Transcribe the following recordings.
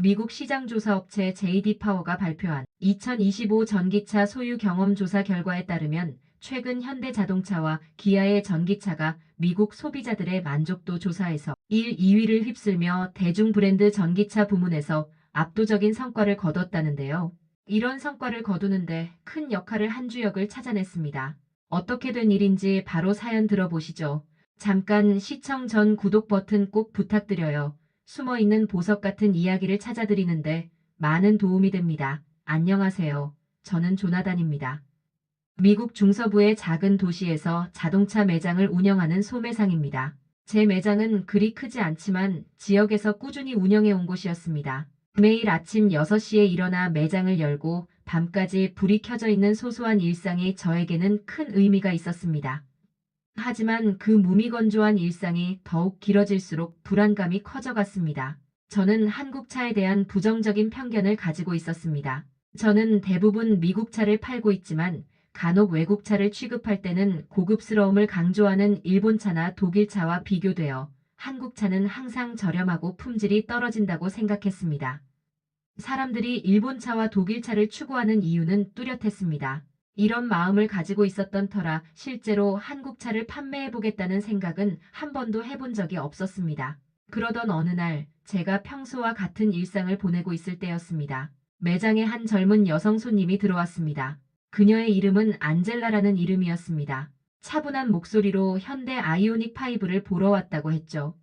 미국 시장조사업체 JD 파워가 발표한 2025 전기차 소유 경험 조사 결과에 따르면 최근 현대자동차와 기아의 전기차가 미국 소비자들의 만족도 조사에서 1, 2위를 휩쓸며 대중 브랜드 전기차 부문에서 압도적인 성과를 거뒀다는데요. 이런 성과를 거두는데 큰 역할을 한 주역을 찾아냈습니다. 어떻게 된 일인지 바로 사연 들어보시죠. 잠깐 시청 전 구독 버튼 꼭 부탁드려요. 숨어있는 보석 같은 이야기를 찾아드리는데 많은 도움이 됩니다. 안녕하세요. 저는 조나단입니다. 미국 중서부의 작은 도시에서 자동차 매장을 운영하는 소매상입니다. 제 매장은 그리 크지 않지만 지역에서 꾸준히 운영해 온 곳이었습니다. 매일 아침 6시에 일어나 매장을 열고 밤까지 불이 켜져 있는 소소한 일상이 저에게는 큰 의미가 있었습니다. 하지만 그 무미건조한 일상이 더욱 길어질수록 불안감이 커져갔습니다. 저는 한국차에 대한 부정적인 편견을 가지고 있었습니다. 저는 대부분 미국 차를 팔고 있지만 간혹 외국차를 취급할 때는 고급스러움을 강조하는 일본차나 독일차와 비교되어 한국차는 항상 저렴하고 품질이 떨어진다고 생각했습니다. 사람들이 일본차와 독일차를 추구하는 이유는 뚜렷했습니다. 이런 마음을 가지고 있었던 터라 실제로 한국차를 판매해보겠다는 생각은 한 번도 해본 적이 없었습니다. 그러던 어느 날 제가 평소와 같은 일상을 보내고 있을 때였습니다. 매장에 한 젊은 여성 손님이 들어왔습니다. 그녀의 이름은 안젤라라는 이름이었습니다. 차분한 목소리로 현대 아이오닉 5를 보러 왔다고 했죠.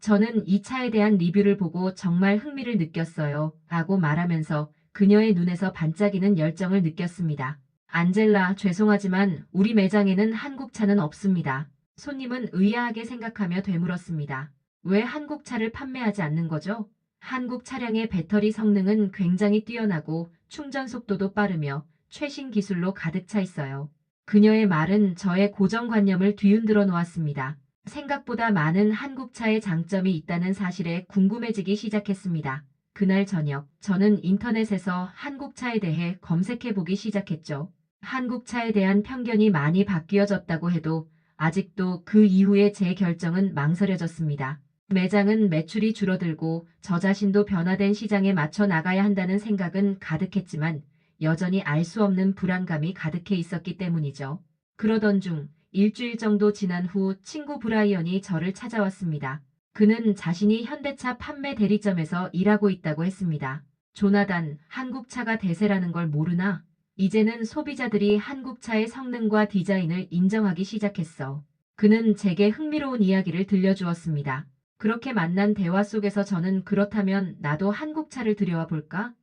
저는 이 차에 대한 리뷰를 보고 정말 흥미를 느꼈어요. 라고 말하면서 그녀의 눈에서 반짝이는 열정을 느꼈습니다. 안젤라, 죄송하지만 우리 매장에는 한국 차는 없습니다. 손님은 의아하게 생각하며 되물었습니다. 왜 한국 차를 판매하지 않는 거죠? 한국 차량의 배터리 성능은 굉장히 뛰어나고 충전 속도도 빠르며 최신 기술로 가득 차 있어요. 그녀의 말은 저의 고정관념을 뒤흔들어 놓았습니다. 생각보다 많은 한국차의 장점이 있다는 사실에 궁금해지기 시작했습니다. 그날 저녁, 저는 인터넷에서 한국차에 대해 검색해보기 시작했죠. 한국차에 대한 편견이 많이 바뀌어졌다고 해도 아직도 그 이후에 제 결정은 망설여졌습니다. 매장은 매출이 줄어들고 저 자신도 변화된 시장에 맞춰 나가야 한다는 생각은 가득했지만 여전히 알 수 없는 불안감이 가득해 있었기 때문이죠. 그러던 중 일주일 정도 지난 후 친구 브라이언이 저를 찾아왔습니다. 그는 자신이 현대차 판매 대리점에서 일하고 있다고 했습니다. 조나단, 한국차가 대세라는 걸 모르나? 이제는 소비자들이 한국차의 성능과 디자인을 인정하기 시작했어. 그는 제게 흥미로운 이야기를 들려주었습니다. 그렇게 만난 대화 속에서 저는 그렇다면 나도 한국차를 들여와 볼까?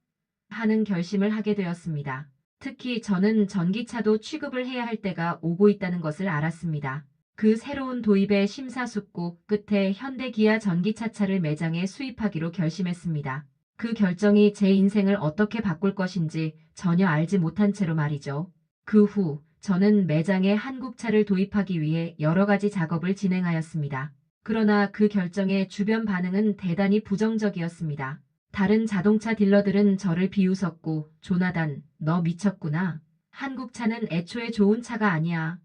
하는 결심을 하게 되었습니다. 특히 저는 전기차도 취급을 해야 할 때가 오고 있다는 것을 알았습니다. 그 새로운 도입의 심사숙고 끝에 현대기아 전기차차를 매장에 수입하기로 결심했습니다. 그 결정이 제 인생을 어떻게 바꿀 것인지 전혀 알지 못한 채로 말이죠. 그 후 저는 매장에 한국차를 도입하기 위해 여러 가지 작업을 진행하였습니다. 그러나 그 결정에 주변 반응은 대단히 부정적이었습니다. 다른 자동차 딜러들은 저를 비웃었고 조나단, 너 미쳤구나. 한국 차는 애초에 좋은 차가 아니야.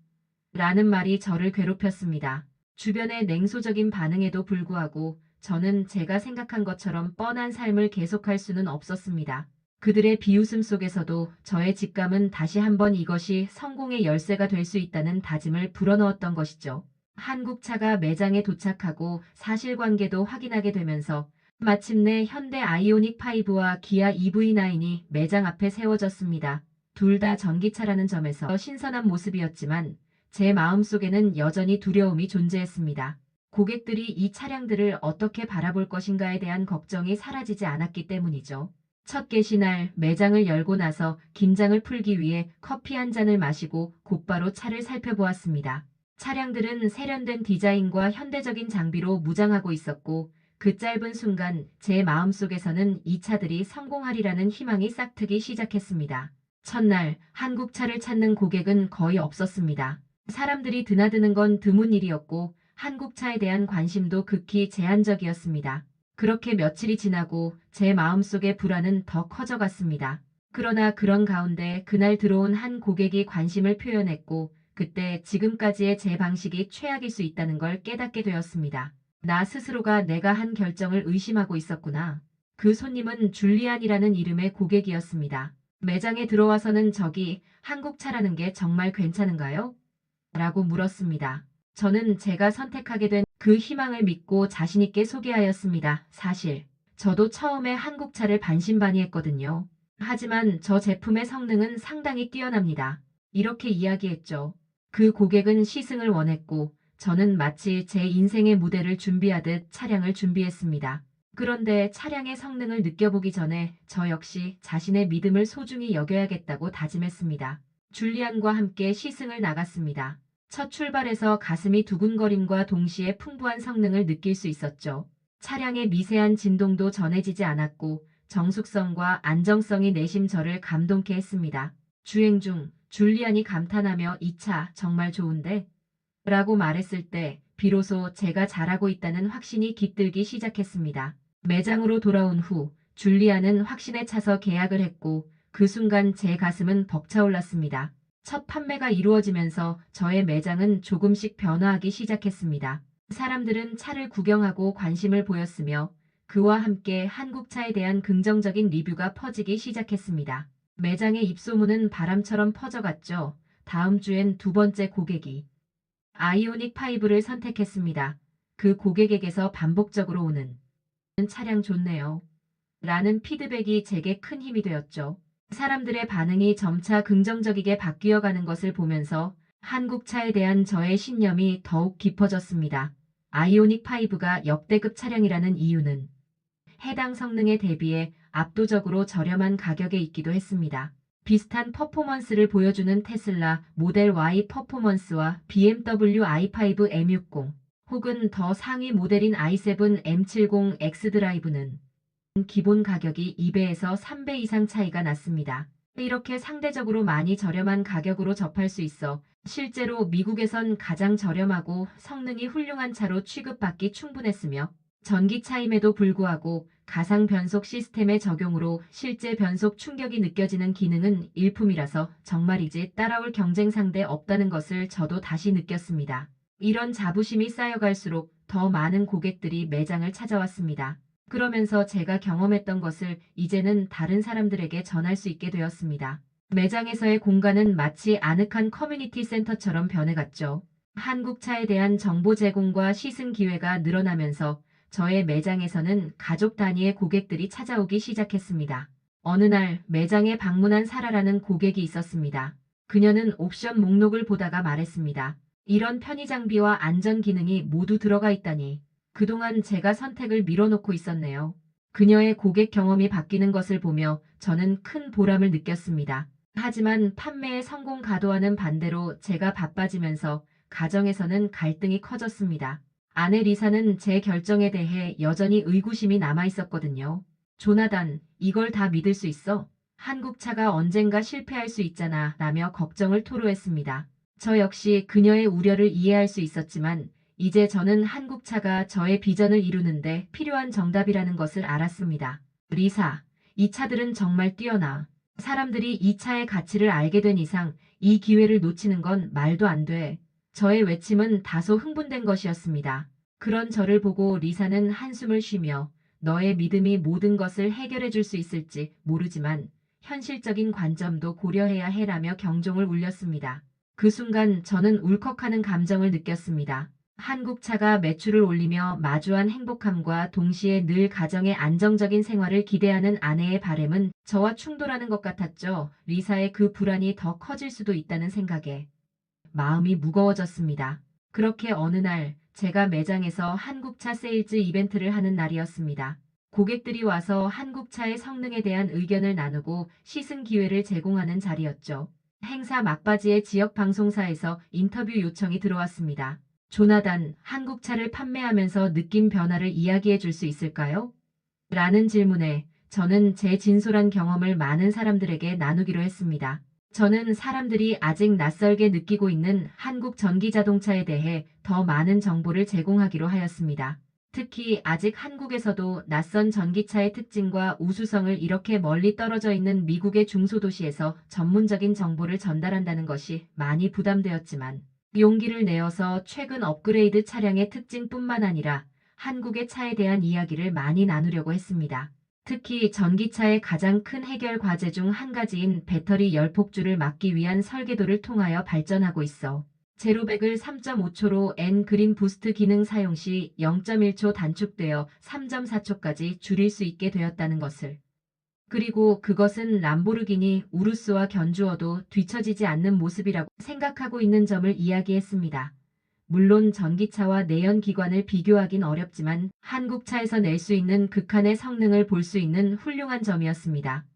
라는 말이 저를 괴롭혔습니다. 주변의 냉소적인 반응에도 불구하고 저는 제가 생각한 것처럼 뻔한 삶을 계속할 수는 없었습니다. 그들의 비웃음 속에서도 저의 직감은 다시 한번 이것이 성공의 열쇠가 될 수 있다는 다짐을 불어넣었던 것이죠. 한국차가 매장에 도착하고 사실관계도 확인하게 되면서 마침내 현대 아이오닉 5와 기아 EV9이 매장 앞에 세워졌습니다. 둘 다 전기차라는 점에서 신선한 모습이었지만 제 마음속에는 여전히 두려움이 존재했습니다. 고객들이 이 차량들을 어떻게 바라볼 것인가에 대한 걱정이 사라지지 않았기 때문이죠. 첫 개시날 매장을 열고 나서 긴장을 풀기 위해 커피 한 잔을 마시고 곧바로 차를 살펴보았습니다. 차량들은 세련된 디자인과 현대적인 장비로 무장하고 있었고 그 짧은 순간 제 마음속에서는 이 차들이 성공하리라는 희망이 싹트기 시작했습니다. 첫날 한국차를 찾는 고객은 거의 없었습니다. 사람들이 드나드는 건 드문 일이었고 한국차에 대한 관심도 극히 제한적이었습니다. 그렇게 며칠이 지나고 제 마음속의 불안은 더 커져갔습니다. 그러나 그런 가운데 그날 들어온 한 고객이 관심을 표현했고 그때 지금까지의 제 방식이 최악일 수 있다는 걸 깨닫게 되었습니다. 나 스스로가 내가 한 결정을 의심하고 있었구나. 그 손님은 줄리안이라는 이름의 고객이었습니다. 매장에 들어와서는 저기 한국 차라는 게 정말 괜찮은가요? 라고 물었습니다. 저는 제가 선택하게 된 그 희망을 믿고 자신있게 소개하였습니다. 사실 저도 처음에 한국차를 반신반의했거든요. 하지만 저 제품의 성능은 상당히 뛰어납니다. 이렇게 이야기했죠. 그 고객은 시승을 원했고 저는 마치 제 인생의 무대를 준비하듯 차량을 준비했습니다. 그런데 차량의 성능을 느껴보기 전에 저 역시 자신의 믿음을 소중히 여겨야겠다고 다짐했습니다. 줄리안과 함께 시승을 나갔습니다. 첫 출발에서 가슴이 두근거림과 동시에 풍부한 성능을 느낄 수 있었죠. 차량의 미세한 진동도 전해지지 않았고 정숙성과 안정성이 내심 저를 감동케 했습니다. 주행 중 줄리안이 감탄하며 이 차 정말 좋은데? 라고 말했을 때 비로소 제가 잘하고 있다는 확신이 깃들기 시작했습니다. 매장으로 돌아온 후 줄리안은 확신에 차서 계약을 했고 그 순간 제 가슴은 벅차올랐습니다. 첫 판매가 이루어지면서 저의 매장은 조금씩 변화하기 시작했습니다. 사람들은 차를 구경하고 관심을 보였으며 그와 함께 한국차에 대한 긍정적인 리뷰가 퍼지기 시작했습니다. 매장의 입소문은 바람처럼 퍼져갔죠. 다음 주엔 두 번째 고객이 아이오닉 5를 선택했습니다. 그 고객에게서 반복적으로 오는 차량 좋네요. 라는 피드백이 제게 큰 힘이 되었죠. 사람들의 반응이 점차 긍정적이게 바뀌어가는 것을 보면서 한국차에 대한 저의 신념이 더욱 깊어졌습니다. 아이오닉 5가 역대급 차량이라는 이유는 해당 성능에 대비해 압도적으로 저렴한 가격에 있기도 했습니다. 비슷한 퍼포먼스를 보여주는 테슬라 모델 Y 퍼포먼스와 BMW i5 M60 혹은 더 상위 모델인 i7 M70 X 드라이브는 기본 가격이 2배에서 3배 이상 차이가 났습니다. 이렇게 상대적으로 많이 저렴한 가격으로 접할 수 있어 실제로 미국에선 가장 저렴하고 성능이 훌륭한 차로 취급받기 충분했으며 전기차임에도 불구하고 가상 변속 시스템의 적용으로 실제 변속 충격이 느껴지는 기능은 일품이라서 정말이지 따라올 경쟁 상대 없다는 것을 저도 다시 느꼈습니다. 이런 자부심이 쌓여갈수록 더 많은 고객들이 매장을 찾아왔습니다. 그러면서 제가 경험했던 것을 이제는 다른 사람들에게 전할 수 있게 되었습니다. 매장에서의 공간은 마치 아늑한 커뮤니티 센터처럼 변해갔죠. 한국차에 대한 정보 제공과 시승 기회가 늘어나면서 저의 매장에서는 가족 단위의 고객들이 찾아오기 시작했습니다. 어느 날 매장에 방문한 사라라는 고객이 있었습니다. 그녀는 옵션 목록을 보다가 말했습니다. 이런 편의 장비와 안전 기능이 모두 들어가 있다니. 그동안 제가 선택을 밀어놓고 있었네요. 그녀의 고객 경험이 바뀌는 것을 보며 저는 큰 보람을 느꼈습니다. 하지만 판매의 성공 가도와는 반대로 제가 바빠지면서 가정에서는 갈등이 커졌습니다. 아내 리사는 제 결정에 대해 여전히 의구심이 남아있었거든요. 조나단, 이걸 다 믿을 수 있어? 한국차가 언젠가 실패할 수 있잖아 라며 걱정을 토로했습니다. 저 역시 그녀의 우려를 이해할 수 있었지만 이제 저는 한국차가 저의 비전을 이루는데 필요한 정답이라는 것을 알았습니다. 리사, 이 차들은 정말 뛰어나. 사람들이 이 차의 가치를 알게 된 이상 이 기회를 놓치는 건 말도 안 돼. 저의 외침은 다소 흥분된 것이었습니다. 그런 저를 보고 리사는 한숨을 쉬며 너의 믿음이 모든 것을 해결해 줄 수 있을지 모르지만 현실적인 관점도 고려해야 해라며 경종을 울렸습니다. 그 순간 저는 울컥하는 감정을 느꼈습니다. 한국차가 매출을 올리며 마주한 행복함과 동시에 늘 가정의 안정적인 생활을 기대하는 아내의 바램은 저와 충돌하는 것 같았죠. 리사의 그 불안이 더 커질 수도 있다는 생각에 마음이 무거워졌습니다. 그렇게 어느 날 제가 매장에서 한국차 세일즈 이벤트를 하는 날이었습니다. 고객들이 와서 한국차의 성능에 대한 의견을 나누고 시승 기회를 제공하는 자리였죠. 행사 막바지에 지역 방송사에서 인터뷰 요청이 들어왔습니다. 조나단, 한국차를 판매하면서 느낀 변화를 이야기해 줄 수 있을까요? 라는 질문에 저는 제 진솔한 경험을 많은 사람들에게 나누기로 했습니다. 저는 사람들이 아직 낯설게 느끼고 있는 한국 전기자동차에 대해 더 많은 정보를 제공하기로 하였습니다. 특히 아직 한국에서도 낯선 전기차의 특징과 우수성을 이렇게 멀리 떨어져 있는 미국의 중소도시에서 전문적인 정보를 전달한다는 것이 많이 부담되었지만 용기를 내어서 최근 업그레이드 차량의 특징뿐만 아니라 한국의 차에 대한 이야기를 많이 나누려고 했습니다. 특히 전기차의 가장 큰 해결 과제 중 한 가지인 배터리 열폭주를 막기 위한 설계도를 통하여 발전하고 있어. 제로백을 3.5초로 N 그린 부스트 기능 사용 시 0.1초 단축되어 3.4초까지 줄일 수 있게 되었다는 것을. 그리고 그것은 람보르기니 우루스와 견주어도 뒤처지지 않는 모습이라고 생각하고 있는 점을 이야기했습니다. 물론 전기차와 내연기관을 비교하긴 어렵지만 한국차에서 낼 수 있는 극한의 성능을 볼 수 있는 훌륭한 점이었습니다.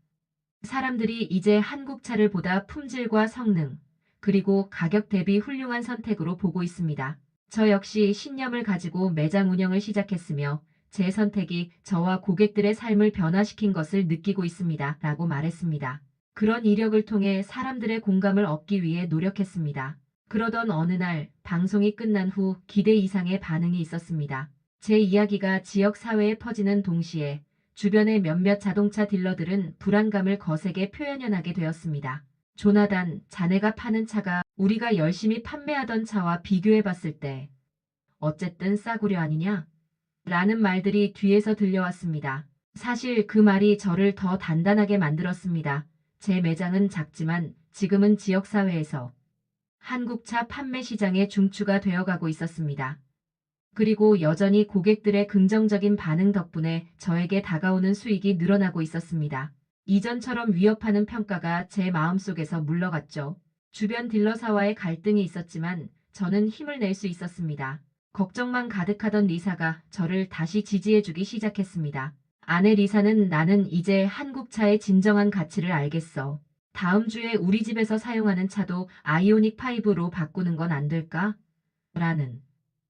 사람들이 이제 한국차를 보다 품질과 성능, 그리고 가격 대비 훌륭한 선택으로 보고 있습니다. 저 역시 신념을 가지고 매장 운영을 시작했으며 제 선택이 저와 고객들의 삶을 변화시킨 것을 느끼고 있습니다. 라고 말했습니다. 그런 이력을 통해 사람들의 공감을 얻기 위해 노력했습니다. 그러던 어느 날 방송이 끝난 후 기대 이상의 반응이 있었습니다. 제 이야기가 지역 사회에 퍼지는 동시에 주변의 몇몇 자동차 딜러들은 불안감을 거세게 표현하게 되었습니다. 조나단, 자네가 파는 차가 우리가 열심히 판매하던 차와 비교해봤을 때 어쨌든 싸구려 아니냐? 라는 말들이 뒤에서 들려왔습니다. 사실 그 말이 저를 더 단단하게 만들었습니다. 제 매장은 작지만 지금은 지역사회에서 한국차 판매 시장의 중추가 되어가고 있었습니다. 그리고 여전히 고객들의 긍정적인 반응 덕분에 저에게 다가오는 수익이 늘어나고 있었습니다. 이전처럼 위협하는 평가가 제 마음속에서 물러갔죠. 주변 딜러사와의 갈등이 있었지만 저는 힘을 낼 수 있었습니다. 걱정만 가득하던 리사가 저를 다시 지지해주기 시작했습니다. 아내 리사는 나는 이제 한국차의 진정한 가치를 알겠어. 다음 주에 우리 집에서 사용하는 차도 아이오닉 5로 바꾸는 건 안 될까? 라는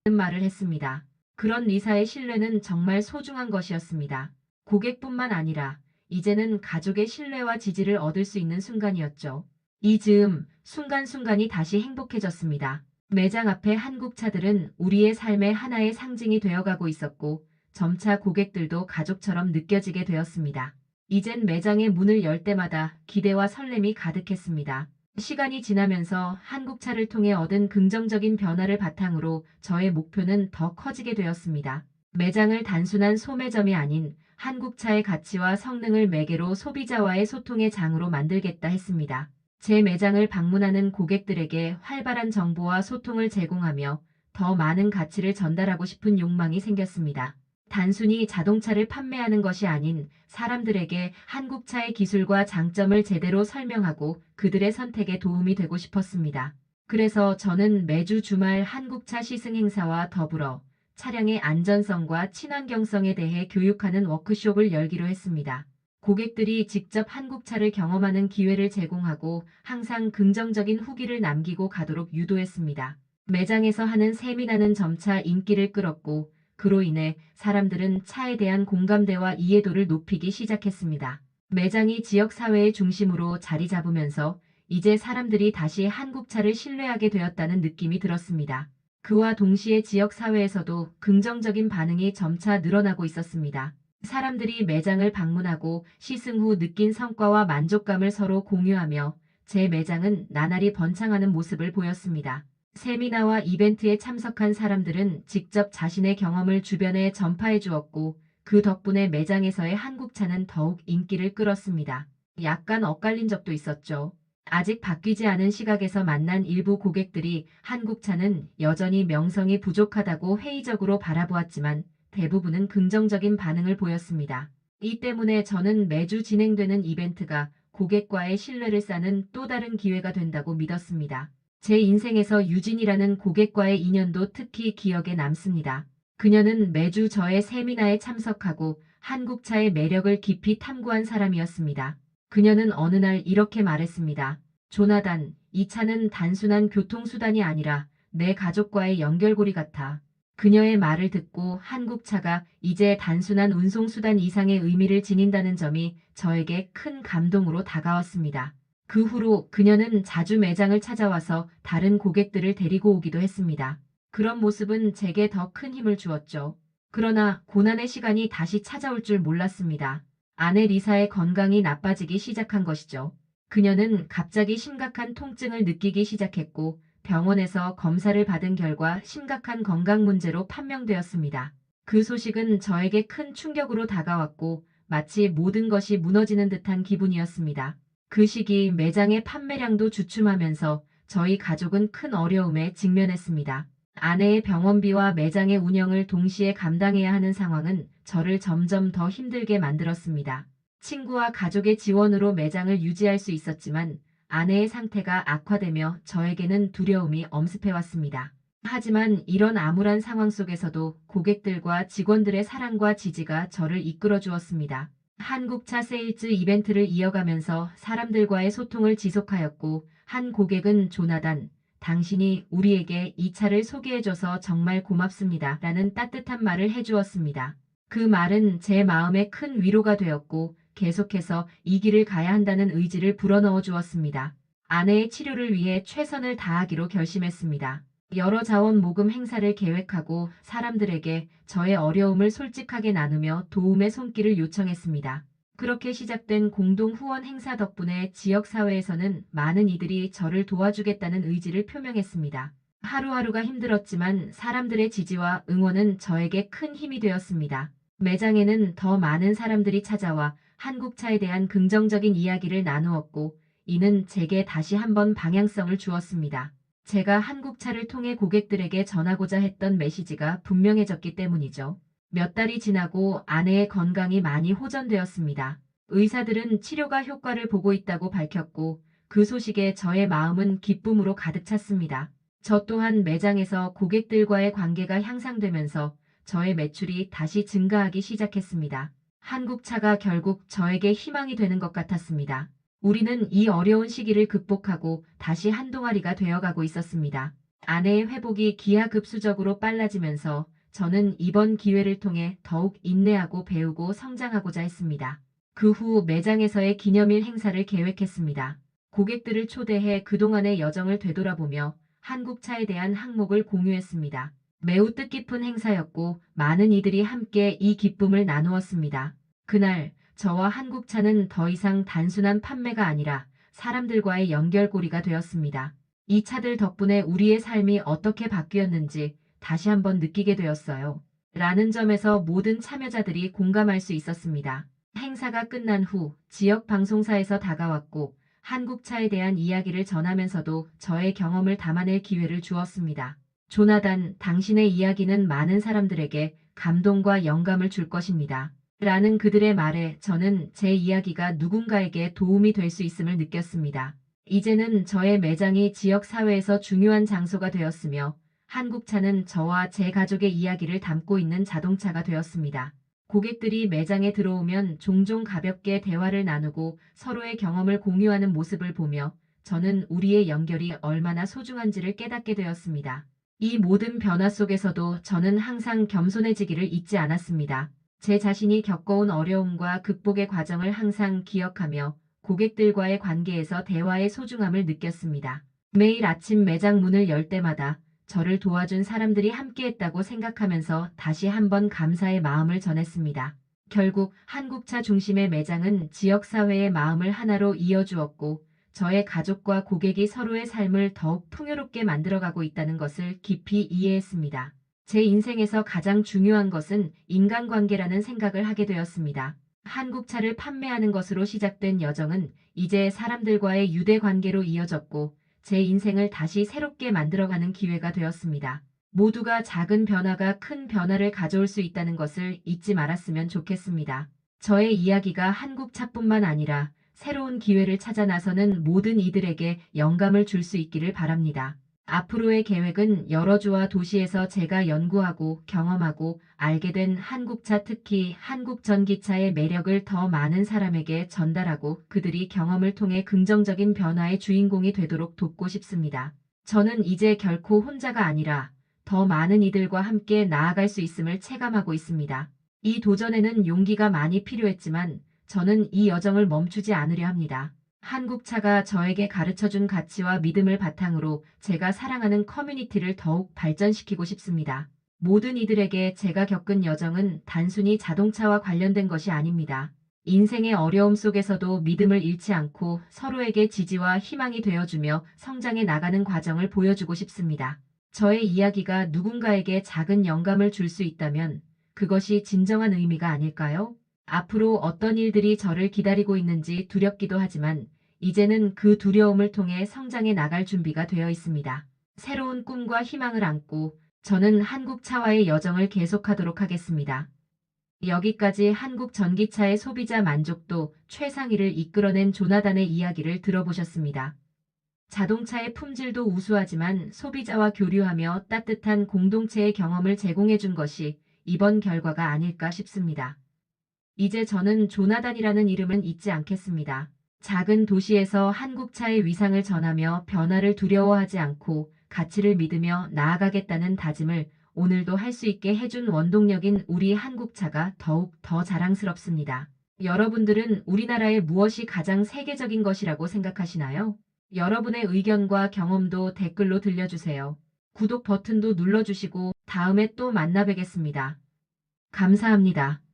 말을 했습니다. 그런 리사의 신뢰는 정말 소중한 것이었습니다. 고객뿐만 아니라 이제는 가족의 신뢰와 지지를 얻을 수 있는 순간이었죠. 이 즈음, 순간순간이 다시 행복해졌습니다. 매장 앞의 한국차들은 우리의 삶의 하나의 상징이 되어가고 있었고 점차 고객들도 가족처럼 느껴지게 되었습니다. 이젠 매장의 문을 열 때마다 기대와 설렘이 가득했습니다. 시간이 지나면서 한국차를 통해 얻은 긍정적인 변화를 바탕으로 저의 목표는 더 커지게 되었습니다. 매장을 단순한 소매점이 아닌 한국차의 가치와 성능을 매개로 소비자와의 소통의 장으로 만들겠다 했습니다. 제 매장을 방문하는 고객들에게 활발한 정보와 소통을 제공하며 더 많은 가치를 전달하고 싶은 욕망이 생겼습니다. 단순히 자동차를 판매하는 것이 아닌 사람들에게 한국차의 기술과 장점을 제대로 설명하고 그들의 선택에 도움이 되고 싶었습니다. 그래서 저는 매주 주말 한국차 시승 행사와 더불어 차량의 안전성과 친환경성에 대해 교육하는 워크숍을 열기로 했습니다. 고객들이 직접 한국차를 경험하는 기회를 제공하고 항상 긍정적인 후기를 남기고 가도록 유도했습니다. 매장에서 하는 세미나는 점차 인기를 끌었고 그로 인해 사람들은 차에 대한 공감대와 이해도를 높이기 시작했습니다. 매장이 지역사회의 중심으로 자리 잡으면서 이제 사람들이 다시 한국차를 신뢰하게 되었다는 느낌이 들었습니다. 그와 동시에 지역사회에서도 긍정적인 반응이 점차 늘어나고 있었습니다. 사람들이 매장을 방문하고 시승 후 느낀 성과와 만족감을 서로 공유하며 제 매장은 나날이 번창하는 모습을 보였습니다. 세미나와 이벤트에 참석한 사람들은 직접 자신의 경험을 주변에 전파해 주었고 그 덕분에 매장에서의 한국차는 더욱 인기를 끌었습니다. 약간 엇갈린 적도 있었죠. 아직 바뀌지 않은 시각에서 만난 일부 고객들이 한국차는 여전히 명성이 부족하다고 회의적으로 바라보았지만 대부분은 긍정적인 반응을 보였습니다. 이 때문에 저는 매주 진행되는 이벤트가 고객과의 신뢰를 쌓는 또 다른 기회가 된다고 믿었습니다. 제 인생에서 유진이라는 고객과의 인연도 특히 기억에 남습니다. 그녀는 매주 저의 세미나에 참석하고 한국차의 매력을 깊이 탐구한 사람이었습니다. 그녀는 어느 날 이렇게 말했습니다. 조나단, 이 차는 단순한 교통수단이 아니라 내 가족과의 연결고리 같아. 그녀의 말을 듣고 한국차가 이제 단순한 운송수단 이상의 의미를 지닌다는 점이 저에게 큰 감동으로 다가왔습니다. 그 후로 그녀는 자주 매장을 찾아와서 다른 고객들을 데리고 오기도 했습니다. 그런 모습은 제게 더 큰 힘을 주었죠. 그러나 고난의 시간이 다시 찾아올 줄 몰랐습니다. 아내 리사의 건강이 나빠지기 시작한 것이죠. 그녀는 갑자기 심각한 통증을 느끼기 시작했고 병원에서 검사를 받은 결과 심각한 건강 문제로 판명되었습니다. 그 소식은 저에게 큰 충격으로 다가왔고 마치 모든 것이 무너지는 듯한 기분이었습니다. 그 시기 매장의 판매량도 주춤하면서 저희 가족은 큰 어려움에 직면했습니다. 아내의 병원비와 매장의 운영을 동시에 감당해야 하는 상황은 저를 점점 더 힘들게 만들었습니다. 친구와 가족의 지원으로 매장을 유지할 수 있었지만 아내의 상태가 악화되며 저에게는 두려움이 엄습해왔습니다. 하지만 이런 암울한 상황 속에서도 고객들과 직원들의 사랑과 지지가 저를 이끌어 주었습니다. 한국차 세일즈 이벤트를 이어가면서 사람들과의 소통을 지속하였고, 한 고객은 조나단, 당신이 우리에게 이 차를 소개해줘서 정말 고맙습니다 라는 따뜻한 말을 해주었습니다. 그 말은 제 마음에 큰 위로가 되었고 계속해서 이 길을 가야 한다는 의지를 불어넣어 주었습니다. 아내의 치료를 위해 최선을 다하기로 결심했습니다. 여러 자원 모금 행사를 계획하고 사람들에게 저의 어려움을 솔직하게 나누며 도움의 손길을 요청했습니다. 그렇게 시작된 공동 후원 행사 덕분에 지역사회에서는 많은 이들이 저를 도와주겠다는 의지를 표명했습니다. 하루하루가 힘들었지만 사람들의 지지와 응원은 저에게 큰 힘이 되었습니다. 매장에는 더 많은 사람들이 찾아와 한국차에 대한 긍정적인 이야기를 나누었고, 이는 제게 다시 한번 방향성을 주었습니다. 제가 한국차를 통해 고객들에게 전하고자 했던 메시지가 분명해졌기 때문이죠. 몇 달이 지나고 아내의 건강이 많이 호전되었습니다. 의사들은 치료가 효과를 보고 있다고 밝혔고 그 소식에 저의 마음은 기쁨으로 가득 찼습니다. 저 또한 매장에서 고객들과의 관계가 향상되면서 저의 매출이 다시 증가하기 시작했습니다. 한국차가 결국 저에게 희망이 되는 것 같았습니다. 우리는 이 어려운 시기를 극복하고 다시 한 동아리가 되어가고 있었습니다. 아내의 회복이 기하급수적으로 빨라지면서 저는 이번 기회를 통해 더욱 인내하고 배우고 성장하고자 했습니다. 그 후 매장에서의 기념일 행사를 계획했습니다. 고객들을 초대해 그동안의 여정을 되돌아보며 한국차에 대한 항목을 공유했습니다. 매우 뜻깊은 행사였고 많은 이들이 함께 이 기쁨을 나누었습니다. 그날 저와 한국차는 더 이상 단순한 판매가 아니라 사람들과의 연결고리가 되었습니다. 이 차들 덕분에 우리의 삶이 어떻게 바뀌었는지 다시 한번 느끼게 되었어요. 라는 점에서 모든 참여자들이 공감할 수 있었습니다. 행사가 끝난 후 지역 방송사에서 다가왔고 한국차에 대한 이야기를 전하면서도 저의 경험을 담아낼 기회를 주었습니다. 조나단, 당신의 이야기는 많은 사람들에게 감동과 영감을 줄 것입니다. 라는 그들의 말에 저는 제 이야기가 누군가에게 도움이 될 수 있음을 느꼈습니다. 이제는 저의 매장이 지역 사회에서 중요한 장소가 되었으며 한국차는 저와 제 가족의 이야기를 담고 있는 자동차가 되었습니다. 고객들이 매장에 들어오면 종종 가볍게 대화를 나누고 서로의 경험을 공유하는 모습을 보며 저는 우리의 연결이 얼마나 소중한지를 깨닫게 되었습니다. 이 모든 변화 속에서도 저는 항상 겸손해지기를 잊지 않았습니다. 제 자신이 겪어온 어려움과 극복의 과정을 항상 기억하며 고객들과의 관계에서 대화의 소중함을 느꼈습니다. 매일 아침 매장 문을 열 때마다 저를 도와준 사람들이 함께했다고 생각하면서 다시 한번 감사의 마음을 전했습니다. 결국 한국차 중심의 매장은 지역사회의 마음을 하나로 이어주었고 저의 가족과 고객이 서로의 삶을 더욱 풍요롭게 만들어가고 있다는 것을 깊이 이해했습니다. 제 인생에서 가장 중요한 것은 인간관계라는 생각을 하게 되었습니다. 한국차를 판매하는 것으로 시작된 여정은 이제 사람들과의 유대관계로 이어졌고 제 인생을 다시 새롭게 만들어가는 기회가 되었습니다. 모두가 작은 변화가 큰 변화를 가져올 수 있다는 것을 잊지 말았으면 좋겠습니다. 저의 이야기가 한국차뿐만 아니라 새로운 기회를 찾아 나서는 모든 이들에게 영감을 줄 수 있기를 바랍니다. 앞으로의 계획은 여러 주와 도시에서 제가 연구하고 경험하고 알게 된 한국차, 특히 한국 전기차의 매력을 더 많은 사람에게 전달하고 그들이 경험을 통해 긍정적인 변화의 주인공이 되도록 돕고 싶습니다. 저는 이제 결코 혼자가 아니라 더 많은 이들과 함께 나아갈 수 있음을 체감하고 있습니다. 이 도전에는 용기가 많이 필요했지만 저는 이 여정을 멈추지 않으려 합니다. 한국차가 저에게 가르쳐준 가치와 믿음을 바탕으로 제가 사랑하는 커뮤니티를 더욱 발전시키고 싶습니다. 모든 이들에게 제가 겪은 여정은 단순히 자동차와 관련된 것이 아닙니다. 인생의 어려움 속에서도 믿음을 잃지 않고 서로에게 지지와 희망이 되어주며 성장해 나가는 과정을 보여주고 싶습니다. 저의 이야기가 누군가에게 작은 영감을 줄 수 있다면 그것이 진정한 의미가 아닐까요? 앞으로 어떤 일들이 저를 기다리고 있는지 두렵기도 하지만 이제는 그 두려움을 통해 성장해 나갈 준비가 되어 있습니다. 새로운 꿈과 희망을 안고 저는 한국차와의 여정을 계속하도록 하겠습니다. 여기까지 한국 전기차의 소비자 만족도 최상위를 이끌어낸 조나단의 이야기를 들어보셨습니다. 자동차의 품질도 우수하지만 소비자와 교류하며 따뜻한 공동체의 경험을 제공해 준 것이 이번 결과가 아닐까 싶습니다. 이제 저는 조나단이라는 이름은 잊지 않겠습니다. 작은 도시에서 한국차의 위상을 전하며 변화를 두려워하지 않고 가치를 믿으며 나아가겠다는 다짐을 오늘도 할 수 있게 해준 원동력인 우리 한국차가 더욱 더 자랑스럽습니다. 여러분들은 우리나라의 무엇이 가장 세계적인 것이라고 생각하시나요? 여러분의 의견과 경험도 댓글로 들려주세요. 구독 버튼도 눌러주시고 다음에 또 만나 뵙겠습니다. 감사합니다.